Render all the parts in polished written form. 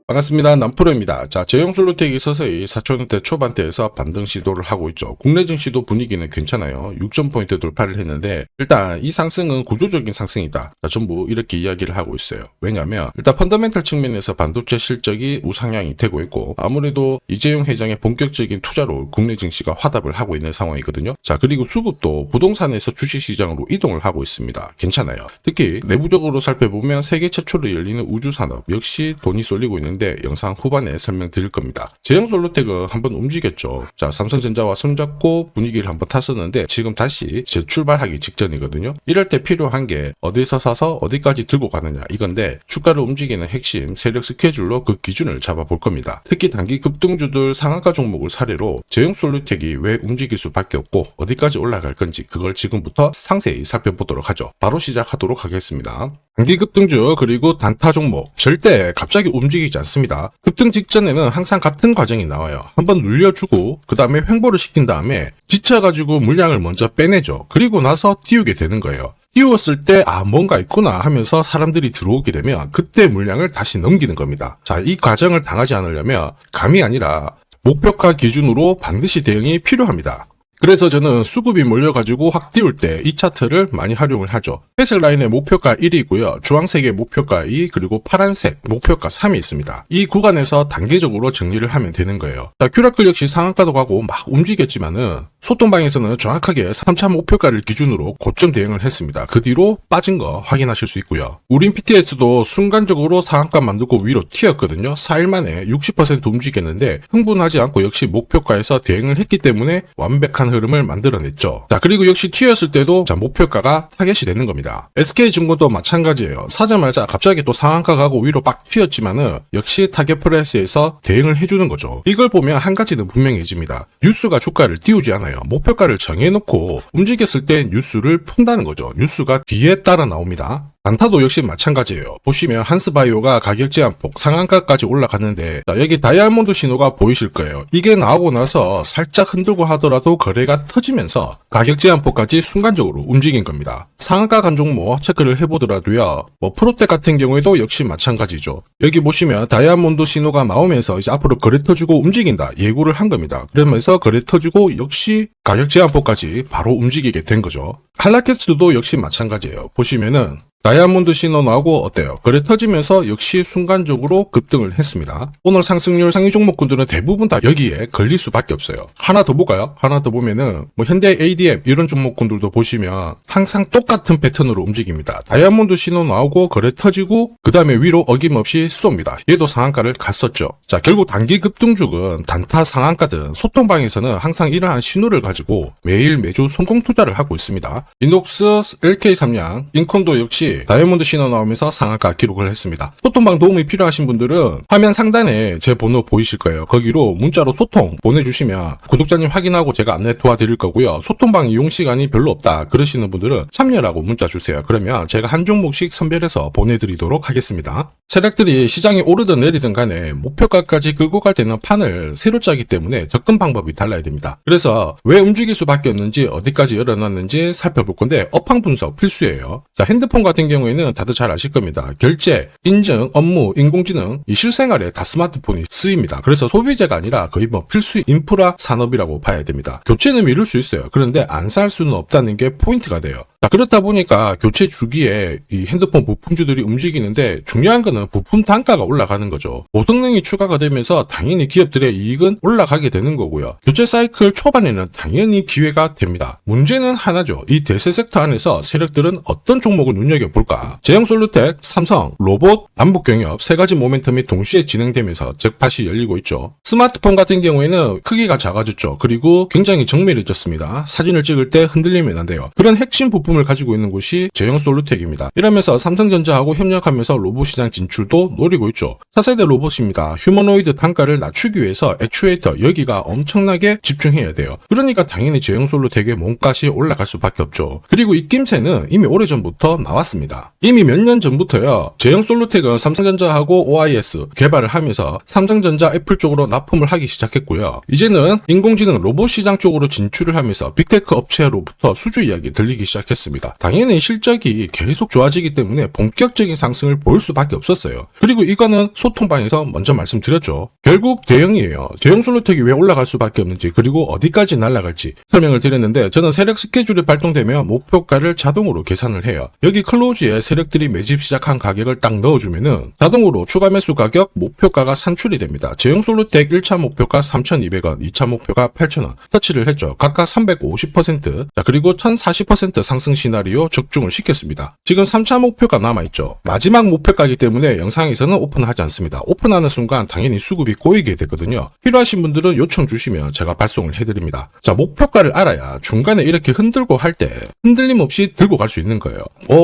반갑습니다. 남프로입니다. 자, 제형솔루텍이 서서히 4천원대 초반대에서 반등 시도를 하고 있죠. 국내 증시도 분위기는 괜찮아요. 6,000포인트 돌파를 했는데 일단 이 상승은 구조적인 상승이다. 자, 전부 이렇게 이야기를 하고 있어요. 왜냐하면 일단 펀더멘탈 측면에서 반도체 실적이 우상향이 되고 있고 아무래도 이재용 회장의 본격적인 투자로 국내 증시가 화답을 하고 있는 상황이거든요. 자, 그리고 수급도 부동산에서 주식시장으로 이동을 하고 있습니다. 괜찮아요. 특히 내부적으로 살펴보면 세계 최초로 열리는 우주산업 역시 돈이 쏠리고 있는 영상 후반에 설명드릴 겁니다. 제형솔루텍은 한번 움직였죠. 자, 삼성전자와 손잡고 분위기를 한번 탔었는데 지금 다시 재출발하기 직전이거든요. 이럴 때 필요한 게 어디서 사서 어디까지 들고 가느냐 이건데 주가를 움직이는 핵심 세력 스케줄로 그 기준을 잡아볼 겁니다. 특히 단기 급등주들 상한가 종목을 사례로 제형솔루텍이 왜 움직일 수밖에 없고 어디까지 올라갈 건지 그걸 지금부터 상세히 살펴보도록 하죠. 바로 시작하도록 하겠습니다. 단기 급등주 그리고 단타 종목 절대 갑자기 움직이지 않습니다. 급등 직전에는 항상 같은 과정이 나와요. 한번 눌려주고 그 다음에 횡보를 시킨 다음에 지쳐가지고 물량을 먼저 빼내죠. 그리고 나서 띄우게 되는 거예요. 띄웠을 때 뭔가 있구나 하면서 사람들이 들어오게 되면 그때 물량을 다시 넘기는 겁니다. 자, 이 과정을 당하지 않으려면 감이 아니라 목표가 기준으로 반드시 대응이 필요합니다. 그래서 저는 수급이 몰려가지고 확 띄울 때 이 차트를 많이 활용을 하죠. 회색 라인의 목표가 1이고요. 주황색의 목표가 2 그리고 파란색 목표가 3이 있습니다. 이 구간에서 단계적으로 정리를 하면 되는 거예요. 자, 큐라클 역시 상한가도 가고 막 움직였지만은 소통방에서는 정확하게 3차 목표가를 기준으로 고점 대응을 했습니다. 그 뒤로 빠진 거 확인하실 수 있고요. 우린 PTS도 순간적으로 상한가 만들고 위로 튀었거든요. 4일 만에 60% 움직였는데 흥분하지 않고 역시 목표가에서 대응을 했기 때문에 완벽한 흐름을 만들어냈죠. 자, 그리고 역시 튀었을 때도 자, 목표가가 타겟이 되는 겁니다. SK증권도 마찬가지예요. 사자마자 갑자기 또 상한가 가고 위로 빡 튀었지만은 역시 타겟 프라이스에서 대응을 해주는 거죠. 이걸 보면 한 가지는 분명해집니다. 뉴스가 주가를 띄우지 않아요. 목표가를 정해놓고 움직였을 때 뉴스를 푼다는 거죠. 뉴스가 뒤에 따라 나옵니다. 단타도 역시 마찬가지예요. 보시면 한스바이오가 가격 제한폭 상한가까지 올라갔는데 자, 여기 다이아몬드 신호가 보이실 거예요. 이게 나오고 나서 살짝 흔들고 하더라도 거래가 터지면서 가격 제한폭까지 순간적으로 움직인 겁니다. 상한가 간 종목 체크를 해보더라도요. 프로텍 같은 경우에도 역시 마찬가지죠. 여기 보시면 다이아몬드 신호가 나오면서 이제 앞으로 거래 터지고 움직인다 예고를 한 겁니다. 그러면서 거래 터지고 역시 가격 제한폭까지 바로 움직이게 된 거죠. 한라캐스트도 역시 마찬가지예요. 보시면은 다이아몬드 신호 나오고 어때요? 거래 터지면서 역시 순간적으로 급등을 했습니다. 오늘 상승률 상위 종목군들은 대부분 다 여기에 걸릴 수밖에 없어요. 하나 더 볼까요? 하나 더 보면은 현대 ADM 이런 종목군들도 보시면 항상 똑같은 패턴으로 움직입니다. 다이아몬드 신호 나오고 거래 터지고 그 다음에 위로 어김없이 쏩니다. 얘도 상한가를 갔었죠. 자, 결국 단기 급등주은 단타 상한가든 소통방에서는 항상 이러한 신호를 가지고 매일 매주 성공 투자를 하고 있습니다. 인녹스, LK삼양, 인콘도 역시 다이아몬드 신호 나오면서 상한가 기록을 했습니다. 소통방 도움이 필요하신 분들은 화면 상단에 제 번호 보이실 거예요. 거기로 문자로 소통 보내주시면 구독자님 확인하고 제가 안내 도와드릴 거고요. 소통방 이용 시간이 별로 없다 그러시는 분들은 참여라고 문자 주세요. 그러면 제가 한 종목씩 선별해서 보내드리도록 하겠습니다. 세력들이 시장이 오르든 내리든 간에 목표가까지 끌고 갈 때는 판을 새로 짜기 때문에 접근 방법이 달라야 됩니다. 그래서 왜 움직일 수밖에 없는지 어디까지 열어놨는지 살펴볼 건데 업황 분석 필수예요. 자, 핸드폰 같은 경우에는 다들 잘 아실 겁니다. 결제, 인증, 업무, 인공지능 이 실생활에 다 스마트폰이 쓰입니다. 그래서 소비재가 아니라 거의 필수 인프라 산업이라고 봐야 됩니다. 교체는 미룰 수 있어요. 그런데 안 살 수는 없다는 게 포인트가 돼요. 자, 그렇다 보니까 교체 주기에 이 핸드폰 부품주들이 움직이는데 중요한 거는 부품 단가가 올라가는 거죠. 고성능이 추가가 되면서 당연히 기업들의 이익은 올라가게 되는 거고요. 교체 사이클 초반에는 당연히 기회가 됩니다. 문제는 하나죠. 이 대세 섹터 안에서 세력들은 어떤 종목을 눈여겨볼까? 제형솔루텍, 삼성, 로봇, 남북경협 세 가지 모멘텀이 동시에 진행되면서 잭팟이 열리고 있죠. 스마트폰 같은 경우에는 크기가 작아졌죠. 그리고 굉장히 정밀해졌습니다. 사진을 찍을 때 흔들리면 안 돼요. 그런 핵심 부품을 가지고 있는 곳이 제형솔루텍입니다. 이러면서 삼성전자하고 협력하면서 로봇 시장 진출도 노리고 있죠. 4세대 로봇입니다. 휴머노이드 단가를 낮추기 위해서 액추에이터 여기가 엄청나게 집중해야 돼요. 그러니까 당연히 제형솔루텍의 몸값이 올라갈 수밖에 없죠. 그리고 이 낌새는 이미 오래전부터 나왔습니다. 이미 몇 년 전부터요. 제형솔루텍은 삼성전자하고 OIS 개발을 하면서 삼성전자 애플 쪽으로 납품을 하기 시작했고요. 이제는 인공지능 로봇 시장 쪽으로 진출을 하면서 빅테크 업체로부터 수주 이야기 들리기 시작했습니다. 당연히 실적이 계속 좋아지기 때문에 본격적인 상승을 볼 수밖에 없었어요. 없었어요. 그리고 이거는 소통방에서 먼저 말씀드렸죠. 결국 대형이에요. 대형 솔루텍이 왜 올라갈 수밖에 없는지, 그리고 어디까지 날아갈지 설명을 드렸는데, 저는 세력 스케줄이 발동되면 목표가를 자동으로 계산을 해요. 여기 클로즈에 세력들이 매집 시작한 가격을 딱 넣어주면은 자동으로 추가 매수 가격, 목표가가 산출이 됩니다. 제형 솔루텍 1차 목표가 3,200원, 2차 목표가 8,000원 터치를 했죠. 각각 350%, 자, 그리고 1,040% 상승 시나리오 적중을 시켰습니다. 지금 3차 목표가 남아있죠. 마지막 목표가이기 때문에 영상에서는 오픈하지 않습니다. 오픈하는 순간 당연히 수급이 꼬이게 되거든요. 필요하신 분들은 요청 주시면 제가 발송을 해드립니다. 자, 목표가를 알아야 중간에 이렇게 흔들고 할 때 흔들림 없이 들고 갈 수 있는 거예요.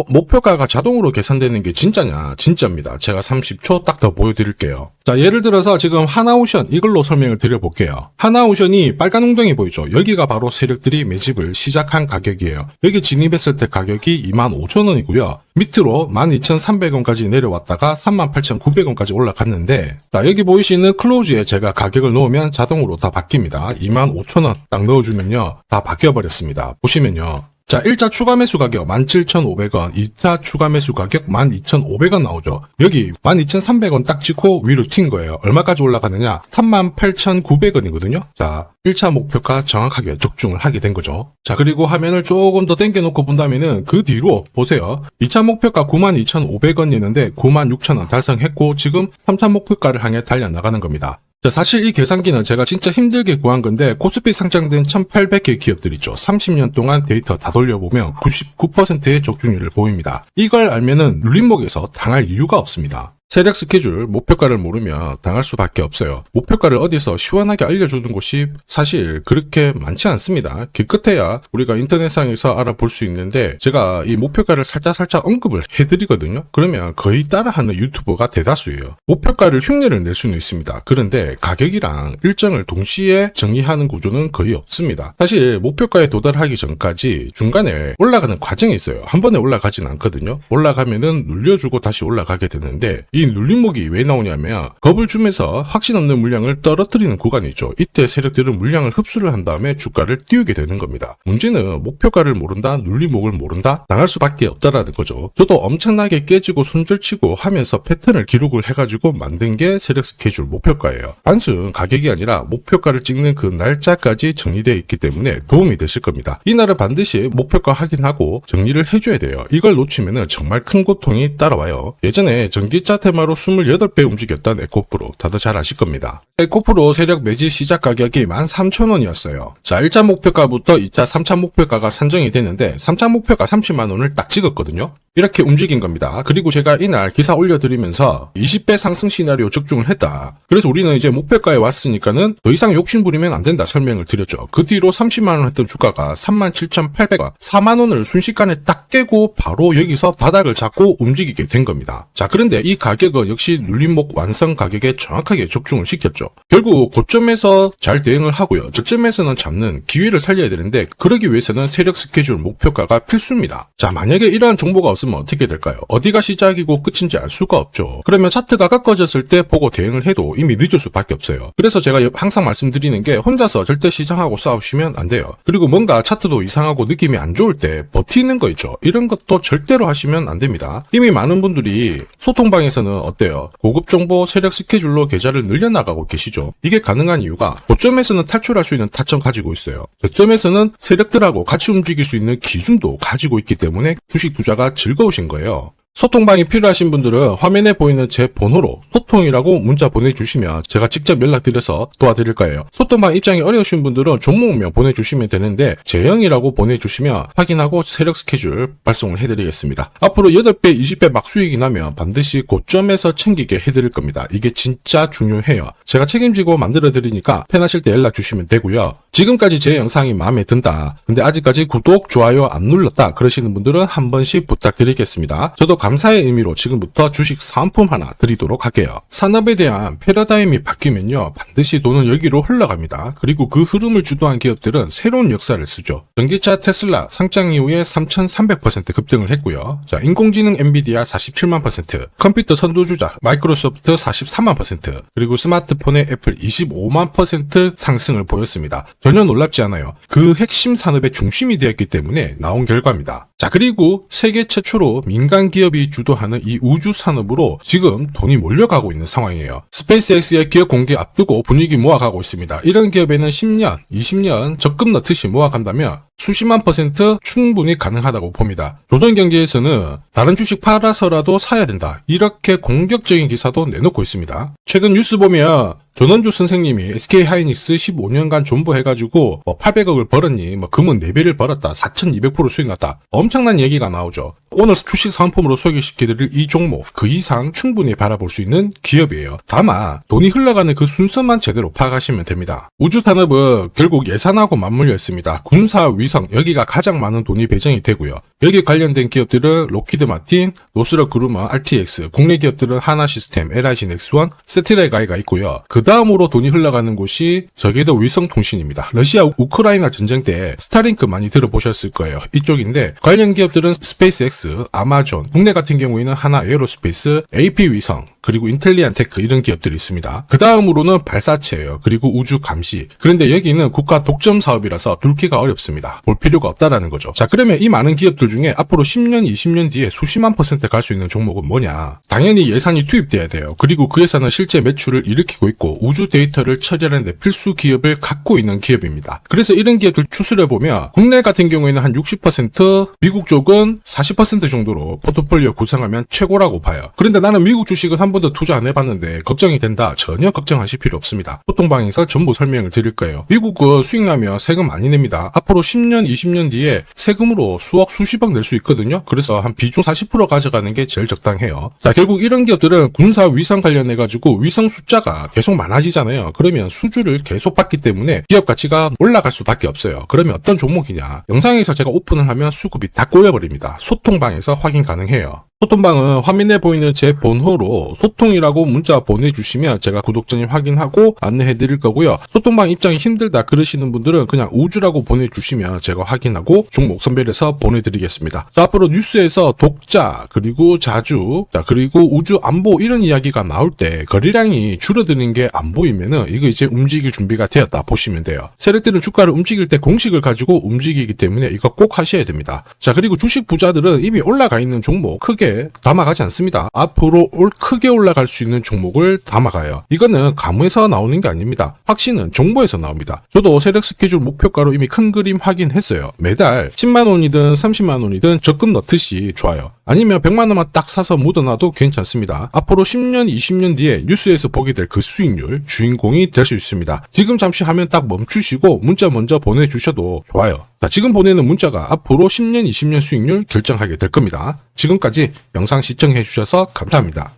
목표가가 자동으로 계산되는 게 진짜냐? 진짜입니다. 제가 30초 딱 더 보여드릴게요. 자, 예를 들어서 지금 하나오션 이걸로 설명을 드려볼게요. 하나오션이 빨간 웅덩이 보이죠? 여기가 바로 세력들이 매집을 시작한 가격이에요. 여기 진입했을 때 가격이 25,000원이고요. 밑으로 12,300원까지 내려왔다가 38,900원까지 올라갔는데, 자, 여기 보이시는 클로즈에 제가 가격을 넣으면 자동으로 다 바뀝니다. 25,000원 딱 넣어주면요, 다 바뀌어버렸습니다. 보시면요. 자, 1차 추가 매수 가격 17,500원, 2차 추가 매수 가격 12,500원 나오죠. 여기 12,300원 딱 찍고 위로 튄 거예요. 얼마까지 올라가느냐? 38,900원이거든요. 자, 1차 목표가 정확하게 적중을 하게 된 거죠. 자, 그리고 화면을 조금 더 당겨놓고 본다면은 그 뒤로 보세요. 2차 목표가 92,500원이었는데 96,000원 달성했고 지금 3차 목표가를 향해 달려나가는 겁니다. 자, 사실 이 계산기는 제가 진짜 힘들게 구한 건데 코스피 상장된 1800개 기업들 있죠. 30년 동안 데이터 다 돌려보면 99%의 적중률을 보입니다. 이걸 알면은 눌림목에서 당할 이유가 없습니다. 세력 스케줄, 목표가를 모르면 당할 수밖에 없어요. 목표가를 어디서 시원하게 알려주는 곳이 사실 그렇게 많지 않습니다. 기껏해야 우리가 인터넷상에서 알아볼 수 있는데 제가 이 목표가를 살짝 언급을 해드리거든요. 그러면 거의 따라하는 유튜버가 대다수예요. 목표가를 흉내를 낼 수는 있습니다. 그런데 가격이랑 일정을 동시에 정의하는 구조는 거의 없습니다. 사실 목표가에 도달하기 전까지 중간에 올라가는 과정이 있어요. 한 번에 올라가진 않거든요. 올라가면은 눌려주고 다시 올라가게 되는데 이 눌림목이 왜 나오냐면 겁을 주면서 확신 없는 물량을 떨어뜨리는 구간이 있죠. 이때 세력들은 물량을 흡수를 한 다음에 주가를 띄우게 되는 겁니다. 문제는 목표가를 모른다, 눌림목을 모른다, 당할 수밖에 없다라는 거죠. 저도 엄청나게 깨지고 손절치고 하면서 패턴을 기록을 해가지고 만든 게 세력 스케줄 목표가예요. 단순 가격이 아니라 목표가를 찍는 그 날짜까지 정리되어 있기 때문에 도움이 되실 겁니다. 이날은 반드시 목표가 확인하고 정리를 해줘야 돼요. 이걸 놓치면 정말 큰 고통이 따라와요. 예전에 전기차 테마로 28배 움직였던 에코프로 다들 잘 아실 겁니다. 에코프로 세력 매집 시작 가격이 13,000원이었어요. 자, 1차 목표가부터 2차, 3차 목표가가 산정이 됐는데 3차 목표가 30만원을 딱 찍었거든요. 이렇게 움직인 겁니다. 그리고 제가 이날 기사 올려드리면서 20배 상승 시나리오 적중을 했다. 그래서 우리는 이제 목표가에 왔으니까는 더 이상 욕심부리면 안 된다 설명을 드렸죠. 그 뒤로 30만원 했던 주가가 37,800원, 4만원을 순식간에 딱 깨고 바로 여기서 바닥을 잡고 움직이게 된 겁니다. 자, 그런데 이 가격은 역시 눌림목 완성 가격에 정확하게 적중을 시켰죠. 결국 고점에서 잘 대응을 하고요. 저점에서는 잡는 기회를 살려야 되는데 그러기 위해서는 세력 스케줄 목표가가 필수입니다. 자, 만약에 이러한 정보가 없으면 어떻게 될까요? 어디가 시작이고 끝인지 알 수가 없죠. 그러면 차트가 꺾어졌을 때 보고 대응을 해도 이미 늦을 수밖에 없어요. 그래서 제가 항상 말씀드리는 게 혼자서 절대 시장하고 싸우시면 안 돼요. 그리고 뭔가 차트도 이상하고 느낌이 안 좋을 때 버티는 거 있죠. 이런 것도 절대로 하시면 안 됩니다. 이미 많은 분들이 소통방에서는 어때요? 고급 정보 세력 스케줄로 계좌를 늘려나가고 계시죠. 이게 가능한 이유가 고점에서는 탈출할 수 있는 타점 가지고 있어요. 저점에서는 세력들하고 같이 움직일 수 있는 기준도 가지고 있기 때문에 주식 투자가 즐거우신 거예요. 소통방이 필요하신 분들은 화면에 보이는 제 번호로 소통이라고 문자 보내주시면 제가 직접 연락드려서 도와드릴 거예요. 소통방 입장이 어려우신 분들은 종목명 보내주시면 되는데 제형이라고 보내주시면 확인하고 세력 스케줄 발송을 해드리겠습니다. 앞으로 8배, 20배 막 수익이 나면 반드시 고점에서 챙기게 해드릴 겁니다. 이게 진짜 중요해요. 제가 책임지고 만들어드리니까 편하실 때 연락주시면 되고요. 지금까지 제 영상이 마음에 든다. 근데 아직까지 구독, 좋아요 안 눌렀다. 그러시는 분들은 한 번씩 부탁드리겠습니다. 저도 감사의 의미로 지금부터 주식 사은품 하나 드리도록 할게요. 산업에 대한 패러다임이 바뀌면요. 반드시 돈은 여기로 흘러갑니다. 그리고 그 흐름을 주도한 기업들은 새로운 역사를 쓰죠. 전기차 테슬라 상장 이후에 3,300% 급등을 했고요. 자, 인공지능 엔비디아 47만%, 컴퓨터 선두주자 마이크로소프트 43만%, 그리고 스마트폰의 애플 25만% 상승을 보였습니다. 전혀 놀랍지 않아요. 그 핵심 산업의 중심이 되었기 때문에 나온 결과입니다. 자, 그리고 세계 최초로 민간 기업이 주도하는 이 우주 산업으로 지금 돈이 몰려가고 있는 상황이에요. 스페이스X의 기업 공개 앞두고 분위기 모아가고 있습니다. 이런 기업에는 10년, 20년 적금 넣듯이 모아간다면 수십만 % 충분히 가능하다고 봅니다. 조선경제에서는 다른 주식 팔아서라도 사야 된다, 이렇게 공격적인 기사도 내놓고 있습니다. 최근 뉴스 보면 전원주 선생님이 SK하이닉스 15년간 존버해가지고 800억을 벌었니, 금은 4배를 벌었다, 4200% 수익 났다, 엄청난 얘기가 나오죠. 오늘 주식 상품으로 소개시켜드릴 이 종목 그 이상 충분히 바라볼 수 있는 기업이에요. 다만 돈이 흘러가는 그 순서만 제대로 파악하시면 됩니다. 우주산업은 결국 예산하고 맞물려 있습니다. 군사 위성, 여기가 가장 많은 돈이 배정이 되고요. 여기 관련된 기업들은 로키드 마틴, 노스럽 그루먼, RTX, 국내 기업들은 하나시스템, LIG 넥스원, 세티라이가이가 있고요. 그 다음으로 돈이 흘러가는 곳이 저기도 위성통신입니다. 러시아 우크라이나 전쟁 때 스타링크 많이 들어보셨을 거예요. 이쪽인데 관련 기업들은 스페이스X, 아마존, 국내 같은 경우에는 하나 에어로스페이스, AP위성, 그리고 인텔리안테크, 이런 기업들이 있습니다. 그 다음으로는 발사체예요. 그리고 우주 감시. 그런데 여기는 국가 독점 사업이라서 뚫기가 어렵습니다. 볼 필요가 없다라는 거죠. 자, 그러면 이 많은 기업들 중에 앞으로 10년, 20년 뒤에 수십만 % 갈 수 있는 종목은 뭐냐? 당연히 예산이 투입돼야 돼요. 그리고 그 예산은 실제 매출을 일으키고 있고 우주 데이터를 처리하는 데 필수 기업을 갖고 있는 기업입니다. 그래서 이런 기업들 추스려보면 국내 같은 경우에는 한 60%, 미국 쪽은 40% 정도로 포트폴리오 구성하면 최고라고 봐요. 그런데 나는 미국 주식은 한 번도 투자 안 해봤는데 걱정이 된다. 전혀 걱정하실 필요 없습니다. 소통방에서 전부 설명을 드릴 거예요. 미국은 수익 나면 세금 많이 냅니다. 앞으로 10년, 20년 뒤에 세금으로 수억, 수십억 낼 수 있거든요. 그래서 한 비중 40% 가져가는 게 제일 적당해요. 자, 결국 이런 기업들은 군사 위성 관련해가지고 위성 숫자가 계속 많아지잖아요. 그러면 수주를 계속 받기 때문에 기업 가치가 올라갈 수밖에 없어요. 그러면 어떤 종목이냐? 영상에서 제가 오픈을 하면 수급이 다 꼬여버립니다. 소통방에서 확인 가능해요. 소통방은 화면에 보이는 제 번호로 소통이라고 문자 보내주시면 제가 구독자님 확인하고 안내해 드릴 거고요. 소통방 입장이 힘들다 그러시는 분들은 그냥 우주라고 보내주시면 제가 확인하고 종목 선별해서 보내드리겠습니다. 자, 앞으로 뉴스에서 독자, 그리고 자주, 자, 그리고 우주 안보, 이런 이야기가 나올 때 거래량이 줄어드는 게 안 보이면은 이거 이제 움직일 준비가 되었다 보시면 돼요. 세력들은 주가를 움직일 때 공식을 가지고 움직이기 때문에 이거 꼭 하셔야 됩니다. 자, 그리고 주식 부자들은 이미 올라가 있는 종목 크게 담아가지 않습니다. 앞으로 크게 올라갈 수 있는 종목을 담아가요. 이거는 감에서 나오는 게 아닙니다. 확신은 정보에서 나옵니다. 저도 세력 스케줄 목표가로 이미 큰 그림 확인했어요. 매달 10만 원이든 30만 원이든 적금 넣듯이 좋아요. 아니면 100만 원만 딱 사서 묻어놔도 괜찮습니다. 앞으로 10년, 20년 뒤에 뉴스에서 보게 될 그 수익률 주인공이 될 수 있습니다. 지금 잠시 화면 딱 멈추시고 문자 먼저 보내주셔도 좋아요. 자, 지금 보내는 문자가 앞으로 10년, 20년 수익률 결정하게 될 겁니다. 지금까지 영상 시청해 주셔서 감사합니다.